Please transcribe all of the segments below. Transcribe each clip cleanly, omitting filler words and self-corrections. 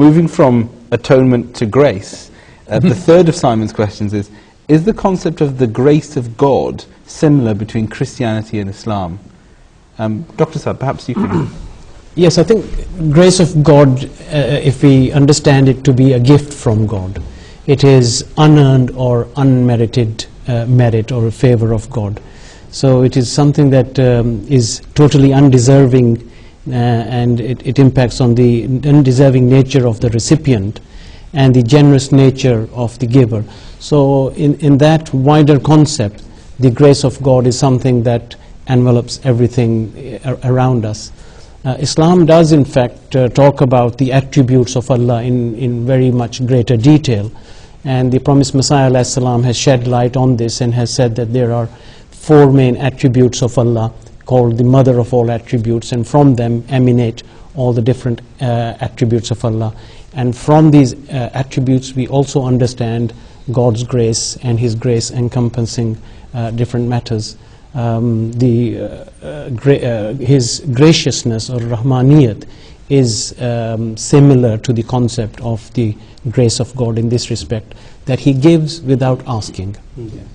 Moving from atonement to grace, the third of Simon's questions is the concept of the grace of God similar between Christianity and Islam? Dr. Saab, perhaps you could... Yes, I think grace of God, if we understand it to be a gift from God, it is unearned or unmerited merit or favor of God. So it is something that is totally undeserving, and it impacts on the undeserving nature of the recipient and the generous nature of the giver. So in that wider concept, the grace of God is something that envelops everything around us. Islam does in fact talk about the attributes of Allah in very much greater detail, and the promised Messiah alayhi salam has shed light on this and has said that there are 4 main attributes of Allah called the mother of all attributes, and from them emanate all the different attributes of Allah. And from these attributes we also understand God's grace, and His grace encompassing different matters. His graciousness or Rahmaniyat is similar to the concept of the grace of God in this respect, that He gives without asking.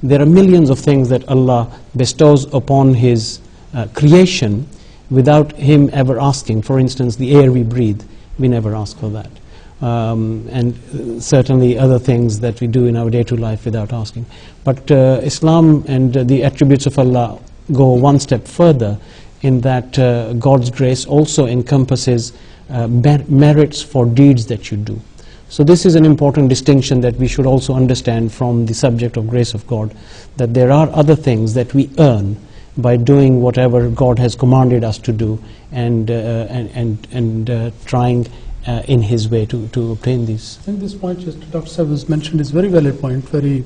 There are millions of things that Allah bestows upon His creation without Him ever asking. For instance, the air we breathe, we never ask for that. And certainly other things that we do in our day-to-day life without asking. But Islam and the attributes of Allah go one step further in that God's grace also encompasses merits for deeds that you do. So this is an important distinction that we should also understand from the subject of grace of God, that there are other things that we earn by doing whatever God has commanded us to do, and trying in His way to obtain these. I think this point just Dr. Saab has mentioned is very valid point, very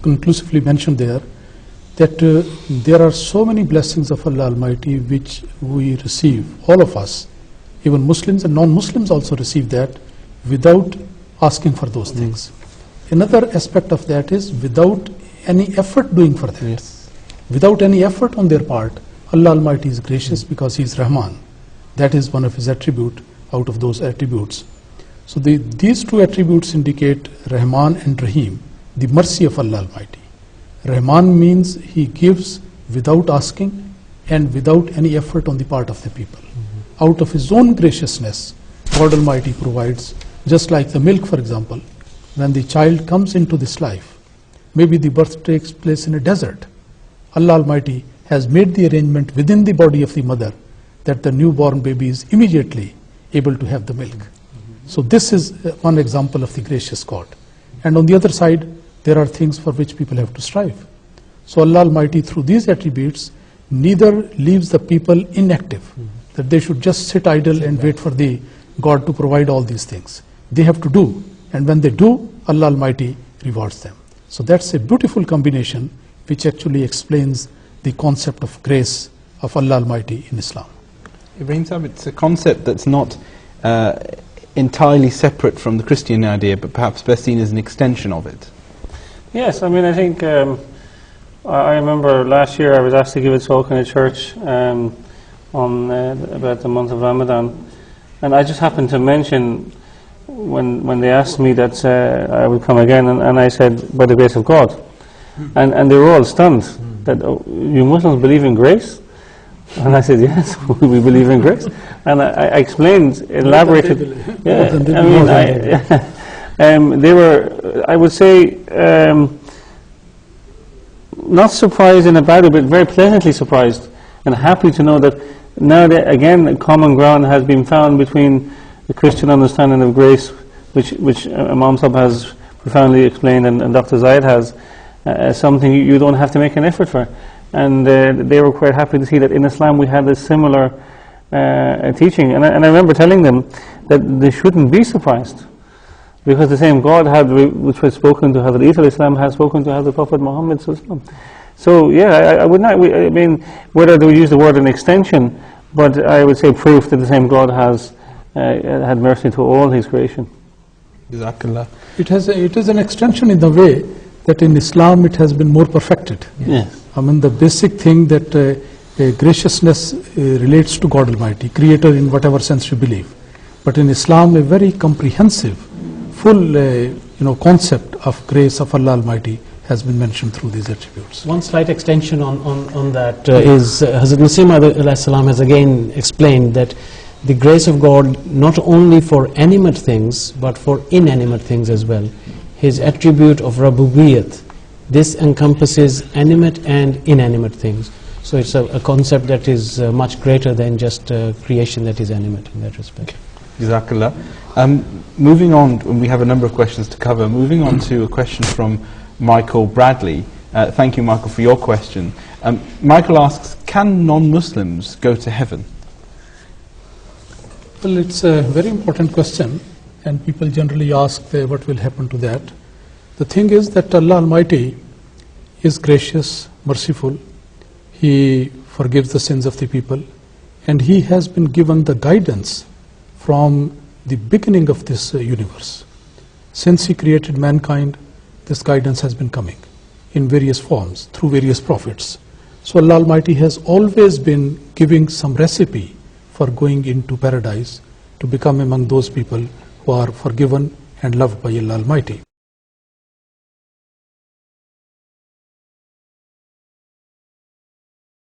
conclusively mentioned there, that there are so many blessings of Allah Almighty which we receive, all of us, even Muslims and non-Muslims also receive that without asking for those things. Another aspect of that is without any effort doing for that. Yes. Without any effort on their part, Allah Almighty is gracious because He is Rahman. That is one of His attributes out of those attributes. So these 2 attributes indicate Rahman and Rahim, the mercy of Allah Almighty. Rahman means He gives without asking and without any effort on the part of the people. Out of His own graciousness, God Almighty provides, just like the milk, for example. When the child comes into this life, maybe the birth takes place in a desert. Allah Almighty has made the arrangement within the body of the mother that the newborn baby is immediately able to have the milk. So this is one example of the gracious God. And on the other side, there are things for which people have to strive. So Allah Almighty, through these attributes, neither leaves the people inactive, that they should just sit idle and wait for the God to provide all these things. They have to do, and when they do, Allah Almighty rewards them. So that's a beautiful combination which actually explains the concept of grace of Allah Almighty in Islam. Ibrahim Saab, it's a concept that's not entirely separate from the Christian idea, but perhaps best seen as an extension of it. Yes, I mean, I think I remember last year I was asked to give a talk in a church on about the month of Ramadan, and I just happened to mention when they asked me that I would come again, and I said, by the grace of God. And they were all stunned that, oh, you Muslims believe in grace? And I said, yes, we believe in grace. And I explained, elaborated. Yeah, I mean, they were, I would say, not surprised in a bad way, but very pleasantly surprised and happy to know that now that again common ground has been found between the Christian understanding of grace, which Imam Saab has profoundly explained, and Dr. Zayed has, something you don't have to make an effort for. And they were quite happy to see that in Islam we had a similar teaching. And I remember telling them that they shouldn't be surprised, because the same God which was spoken to Hazrat Isa Islam has spoken to Hazrat Prophet Muhammad. So yeah, I would not, I mean, whether they would use the word an extension, but I would say proof that the same God has had mercy to all His creation. Jazakallah. It is an extension in the way that in Islam it has been more perfected. Yes. I mean, the basic thing that graciousness relates to God Almighty, Creator in whatever sense you believe. But in Islam, a very comprehensive, full concept of grace of Allah Almighty has been mentioned through these attributes. One slight extension on that is Hazrat Masih Maud salam has again explained that the grace of God not only for animate things but for inanimate things as well. His attribute of Rabubiyyat, this encompasses animate and inanimate things. So it's a concept that is much greater than just creation that is animate in that respect. Jazakallah. Moving on, we have a number of questions to cover. Moving on to a question from Michael Bradley. Thank you, Michael, for your question. Michael asks, can non-Muslims go to heaven? Well, it's a very important question, and people generally ask what will happen to that. The thing is that Allah Almighty is gracious, merciful. He forgives the sins of the people, and He has been given the guidance from the beginning of this universe. Since He created mankind, this guidance has been coming in various forms, through various prophets. So Allah Almighty has always been giving some recipe for going into paradise, to become among those people who are forgiven and loved by Allah Almighty.